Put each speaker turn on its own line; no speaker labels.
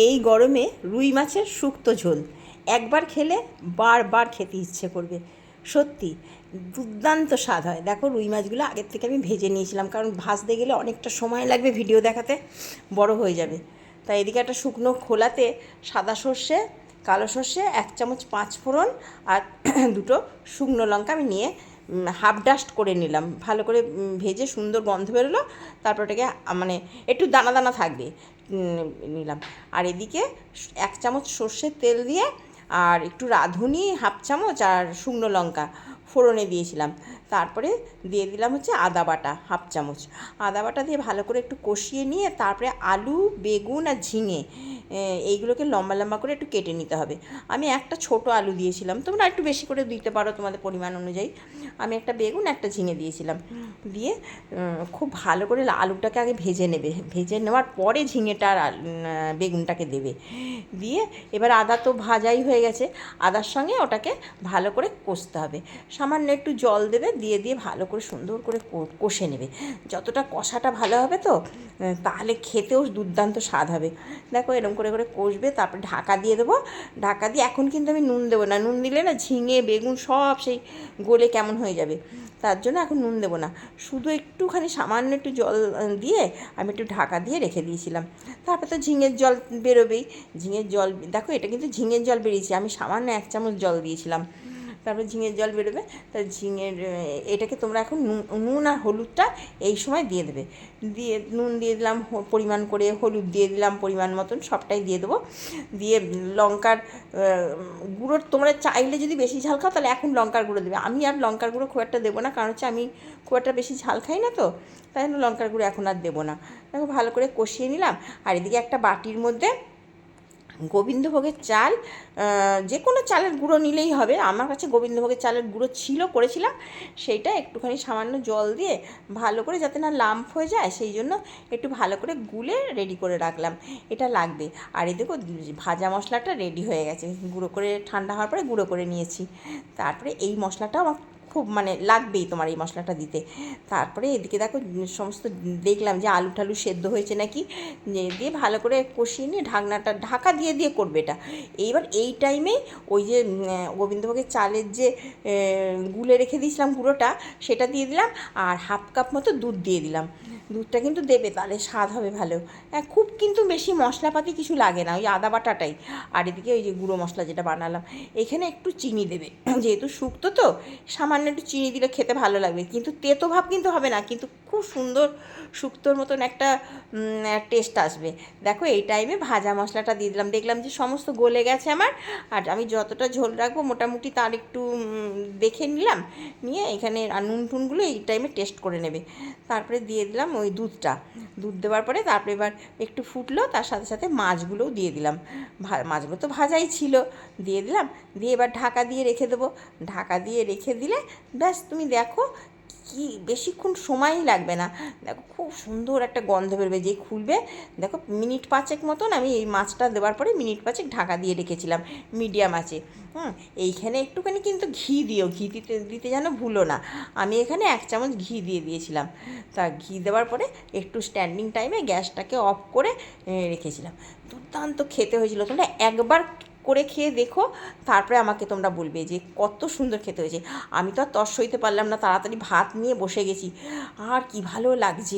এই গরমে রুই মাছের শুক্তো ঝোল একবার খেলে বারবার খেতে ইচ্ছে করবে। সত্যি দুর্দান্ত স্বাদ হয়। দেখো রুই মাছগুলো আগের থেকে আমি ভেজে নিয়েছিলাম, কারণ ভাজতে গেলে অনেকটা সময় লাগবে, ভিডিও দেখাতে বড় হয়ে যাবে। তাই এদিকে একটা শুকনো খোলাতে সাদা সর্ষে, কালো সর্ষে, 1 চামচ 5 ফোড়ন আর দুটো শুকনো লঙ্কা আমি নিয়ে হাফ ডাস্ট করে নিলাম, ভালো করে ভেজে সুন্দর গন্ধ বেরোলো। তারপর ওটাকে মানে একটু দানা দানা থাকবে নিলাম। আর এদিকে 1 চামচ সর্ষের তেল দিয়ে আর একটু রাঁধুনি হাফ চামচ আর শুকনো লঙ্কা ফোড়নে দিয়েছিলাম। তারপরে দিয়ে দিলাম হচ্ছে আদা বাটা হাফ চামচ। আদা বাটা দিয়ে ভালো করে একটু কষিয়ে নিয়ে তারপরে আলু, বেগুন আর ঝিঙে এইগুলোকে লম্বা লম্বা করে একটু কেটে নিতে হবে। আমি একটা ছোট আলু দিয়েছিলাম, তোমরা একটু বেশি করে দিতে পারো তোমাদের পরিমাণ অনুযায়ী। আমি একটা বেগুন একটা ঝিঙে দিয়েছিলাম। দিয়ে খুব ভালো করে আলুটাকে আগে ভেজে নেবে, ভেজে নেওয়ার পরে ঝিঙেটা আর বেগুনটাকে দেবে। দিয়ে এবার আদা তো ভাজাই হয়ে গেছে, আদার সঙ্গে ওটাকে ভালো করে কষতে হবে। সামান্য একটু জল দেবে, দিয়ে দিয়ে ভালো করে সুন্দর করে কষে নেবে। যতটা কষাটা ভালো হবে তো তাহলে খেতেও দুর্দান্ত স্বাদ হবে। দেখো এরকম করে করে কষবে, তারপরে ঢাকা দিয়ে দেবো। ঢাকা দিয়ে এখন কিন্তু আমি নুন দেবো না, নুন দিলে না ঝিঙে বেগুন সব সেই গলে কেমন হয়ে যাবে, তার জন্য এখন নুন দেবো না। শুধু একটুখানি সামান্য একটু জল দিয়ে আমি একটু ঢাকা দিয়ে রেখে দিয়েছিলাম। তারপর তো ঝিঙের জল বেরোবেই। ঝিঙের জল দেখো, এটা কিন্তু ঝিঙের জল বেরিয়েছে, আমি সামান্য 1 চামচ জল দিয়েছিলাম। তারপর ঝিঙের জল বেরোবে। তা ঝিঙের এটাকে তোমরা এখন নুন আর হলুদটা এই সময় দিয়ে দেবে। দিয়ে নুন দিয়ে দিলাম পরিমাণ করে, হলুদ দিয়ে দিলাম পরিমাণ মতন, সবটাই দিয়ে দেবো। দিয়ে লঙ্কার গুঁড়ো তোমরা চাইলে যদি বেশি ঝাল খাও তাহলে এখন লঙ্কার গুঁড়ো দেবে। আমি আর লঙ্কার গুঁড়ো খুব একটা দেবো না, কারণ হচ্ছে আমি খুব একটা বেশি ঝাল খাই না, তো তাই জন্য লঙ্কার গুঁড়ো এখন আর দেবো না। দেখো ভালো করে কষিয়ে নিলাম। আর এদিকে একটা বাটির মধ্যে গোবিন্দভোগের চাল, যে কোনো চালের গুঁড়ো নিলেই হবে। আমার কাছে গোবিন্দভোগের চালের গুঁড়ো ছিল, করেছিলাম সেইটা একটুখানি সামান্য জল দিয়ে ভালো করে, যাতে না লাম্প হয়ে যায় সেই জন্য একটু ভালো করে গুলে রেডি করে রাখলাম। এটা লাগবে। আর এই দেখো ভাজা মশলাটা রেডি হয়ে গেছে, গুঁড়ো করে ঠান্ডা হওয়ার পরে গুঁড়ো করে নিয়েছি। তারপরে এই মশলাটাও আমার খুব লাগবেই তোমার এই মশলাটা দিতে। তারপরে এদিকে দেখো সমস্ত দেখলাম যে আলু টালু সেদ্ধ হয়েছে নাকি, দিয়ে ভালো করে কষিয়ে নিয়ে ঢাকনাটা ঢাকা দিয়ে দিয়ে করবে এটা। এইবার এই টাইমেই ওই যে গোবিন্দভোগের চালের যে গুলে রেখে দিয়েছিলাম গুঁড়োটা, সেটা দিয়ে দিলাম। আর হাফ কাপ মতো দুধ দিয়ে দিলাম। দুধটা কিন্তু দেবে, তাহলে স্বাদ হবে ভালো। খুব কিন্তু বেশি মশলাপাতি কিছু লাগে না, ওই আদা বাটাটাই। আর এদিকে ওই যে গুঁড়ো মশলা যেটা বানালাম, এখানে একটু চিনি দেবে, যেহেতু শুক্তো তো সামান্য একটু চিনি দিলে খেতে ভালো লাগবে, কিন্তু তেতো ভাব কিন্তু হবে না, কিন্তু খুব সুন্দর শুক্তোর মতন একটা টেস্ট আসবে। দেখো এই টাইমে ভাজা মশলাটা দিয়ে দিলাম, দেখলাম যে সমস্ত গলে গেছে আমার। আর আমি যতটা ঝোল রাখবো মোটামুটি তার একটু দেখে নিলাম, নিয়ে এখানে নুন টুনগুলো এই টাইমে টেস্ট করে নেবে। তারপরে দিয়ে দিলাম ওই দুধটা। দুধ দেওয়ার পরে তারপরে এবার একটু ফুটলো, তার সাথে সাথে মাছগুলোও দিয়ে দিলাম। মাছগুলো তো ভাজাই ছিল, দিয়ে দিলাম। দিয়ে এবার ঢাকা দিয়ে রেখে দেবো। ঢাকা দিয়ে রেখে দিলে ব্যাস, তুমি দেখো কি বেশিক্ষণ সময়ই লাগবে না। দেখো খুব সুন্দর একটা গন্ধ বেরোবে যেই খুলবে। দেখো মিনিট 5 মতন আমি এই মাছটা দেওয়ার পরে মিনিট 5 ঢাকা দিয়ে রেখেছিলাম মিডিয়াম আঁচে। এইখানে একটুখানি কিন্তু ঘি দিও, ঘি দিতে দিতে যেন ভুলো না। আমি এখানে 1 চামচ ঘি দিয়ে দিয়েছিলাম। তা ঘি দেওয়ার পরে একটু স্ট্যান্ডিং টাইমে গ্যাসটাকে অফ করে রেখেছিলাম। দুর্দান্ত খেতে হয়েছিল। তোমরা একবার করে খেয়ে দেখো, তারপরে আমাকে তোমরা বলবে যে কত সুন্দর খেতে হয়েছে। আমি তো আর তর সইতে পারলাম না, তাড়াতাড়ি ভাত নিয়ে বসে গেছি, আর কি ভালো লাগছে।